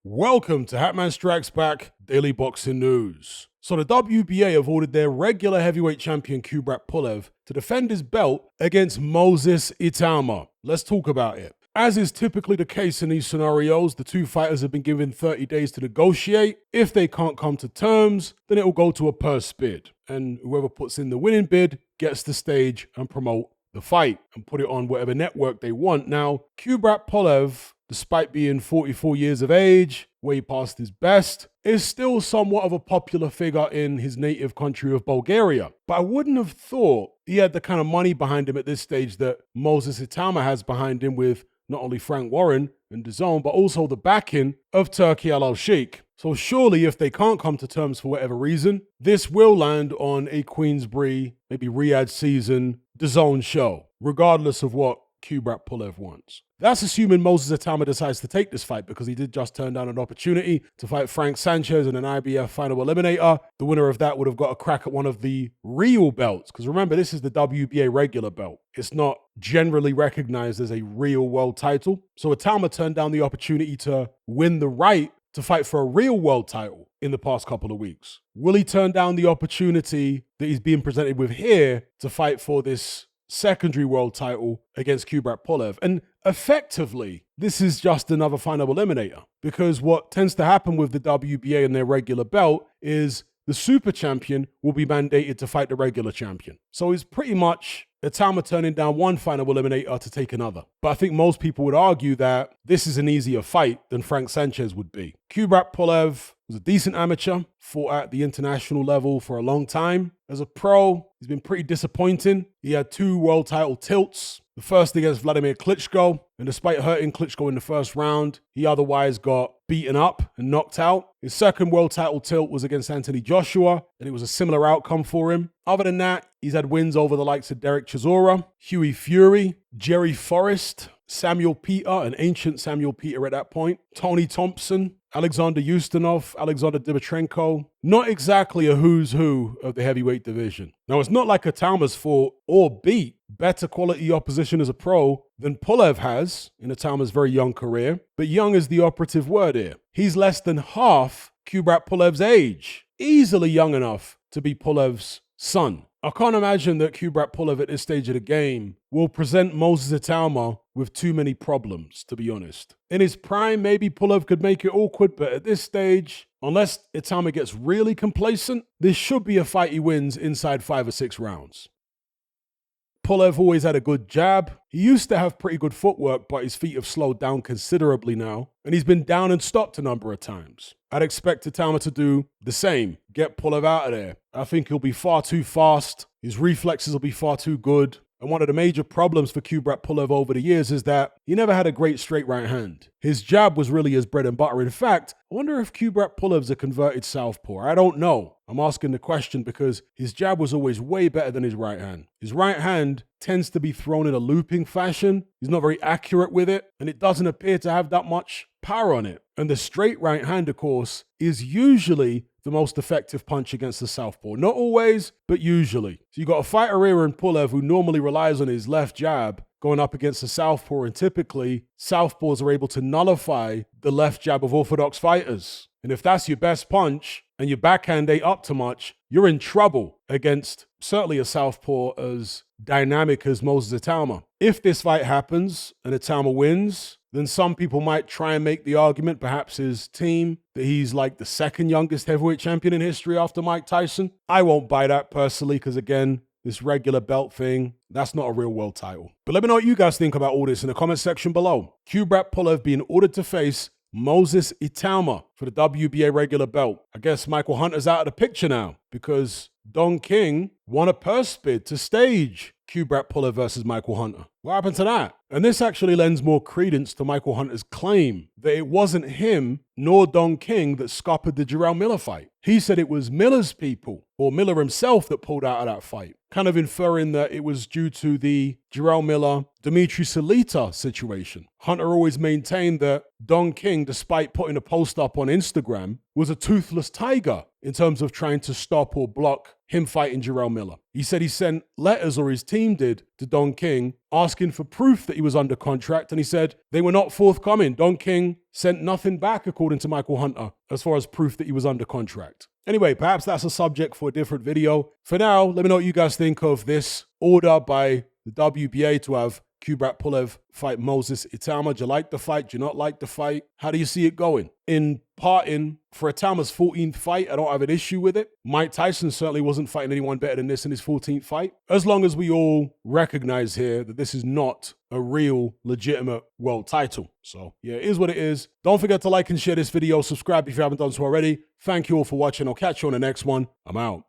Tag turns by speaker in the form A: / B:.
A: Welcome to Hatman Strikes Back Daily Boxing News. So the WBA have ordered their regular heavyweight champion Kubrat Pulev to defend his belt against Moses Itauma. Let's talk about it. As is typically the case in these scenarios, the two fighters have been given 30 days to negotiate. If they can't come to terms, then it will go to a purse bid. And whoever puts in the winning bid gets the stage and promote the fight and put it on whatever network they want. Now, Kubrat Pulev, despite being 44 years of age, way past his best, is still somewhat of a popular figure in his native country of Bulgaria. But I wouldn't have thought he had the kind of money behind him at this stage that Moses Itauma has behind him, with not only Frank Warren and DAZN, but also the backing of Turki Al-Sheikh. So surely if they can't come to terms for whatever reason, this will land on a Queensbury, maybe Riyadh season DAZN show, regardless of what Kubrat Pulev wants. That's assuming Moses Itauma decides to take this fight, because he did just turn down an opportunity to fight Frank Sanchez in an IBF final eliminator. The winner of that would have got a crack at one of the real belts, because remember, this is the WBA regular belt. It's not generally recognized as a real world title. So Itauma turned down the opportunity to win the right to fight for a real world title in the past couple of weeks. Will he turn down the opportunity that he's being presented with here to fight for this secondary world title against Kubrat Pulev? And effectively, this is just another final eliminator, because what tends to happen with the WBA and their regular belt is the super champion will be mandated to fight the regular champion. So it's pretty much Itauma turning down one final eliminator to take another. But I think most people would argue that this is an easier fight than Frank Sanchez would be. Kubrat Pulev was a decent amateur, fought at the international level for a long time. As a pro, he's been pretty disappointing. He had 2 world title tilts. The first against Vladimir Klitschko, and despite hurting Klitschko in the first round, he otherwise got beaten up and knocked out. His second world title tilt was against Anthony Joshua, and it was a similar outcome for him. Other than that, he's had wins over the likes of Derek Chisora, Hughie Fury, Jerry Forrest, Samuel Peter, an ancient Samuel Peter at that point, Tony Thompson, Alexander Ustinov, Alexander Dmytrenko. Not exactly a who's who of the heavyweight division. Now, it's not like Itauma's fought or beat better quality opposition as a pro than Pulev has in Itauma's very young career, but young is the operative word here. He's less than half Kubrat Pulev's age, easily young enough to be Pulev's son. I can't imagine that Kubrat Pulev at this stage of the game will present Moses Itauma with too many problems, to be honest. In his prime, maybe Pulev could make it awkward, but at this stage, unless Itauma gets really complacent, this should be a fight he wins inside 5 or 6 rounds. Pulev always had a good jab. He used to have pretty good footwork, but his feet have slowed down considerably now, and he's been down and stopped a number of times. I'd expect Itauma to do the same, get Pulev out of there. I think he'll be far too fast. His reflexes will be far too good. And one of the major problems for Kubrat Pulev over the years is that he never had a great straight right hand. His jab was really his bread and butter. In fact, I wonder if Kubrat Pulev's a converted southpaw. I don't know. I'm asking the question because his jab was always way better than his right hand. His right hand tends to be thrown in a looping fashion. He's not very accurate with it, and it doesn't appear to have that much power on it. And the straight right hand, of course, is usually the most effective punch against the southpaw. Not always, but usually. So you got a fighter here in Pulev who normally relies on his left jab going up against the southpaw, and typically southpaws are able to nullify the left jab of orthodox fighters. And if that's your best punch and your backhand ain't up to much, you're in trouble against certainly a southpaw as dynamic as Moses Itauma. If this fight happens and Itauma wins, then some people might try and make the argument, perhaps his team, that he's like the second youngest heavyweight champion in history after Mike Tyson. I won't buy that personally, because again, this regular belt thing, that's not a real world title. But let me know what you guys think about all this in the comment section below. Kubrat Pulev being ordered to face Moses Itauma for the WBA regular belt. I guess Michael Hunter's out of the picture now, because Don King won a purse bid to stage Kubrat Pulev versus Michael Hunter. What happened to that? And this actually lends more credence to Michael Hunter's claim that it wasn't him nor Don King that scuppered the Jarrell Miller fight. He said it was Miller's people, or Miller himself, that pulled out of that fight, kind of inferring that it was due to the Jarrell Miller, Dimitri Salita situation. Hunter always maintained that Don King, despite putting a post up on Instagram, was a toothless tiger in terms of trying to stop or block him fighting Jarrell Miller. He said he sent letters, or his team did, to Don King asking for proof that he was under contract, and he said they were not forthcoming. Don King sent nothing back, according to Michael Hunter, as far as proof that he was under contract. Anyway, perhaps that's a subject for a different video. For now, let me know what you guys think of this order by the WBA to have Kubrat Pulev fight Moses Itauma. Do you like the fight? Do you not like the fight? How do you see it going? In parting, for Itauma's 14th fight, I don't have an issue with it. Mike Tyson certainly wasn't fighting anyone better than this in his 14th fight. As long as we all recognize here that this is not a real, legitimate world title. So, yeah, it is what it is. Don't forget to like and share this video. Subscribe if you haven't done so already. Thank you all for watching. I'll catch you on the next one. I'm out.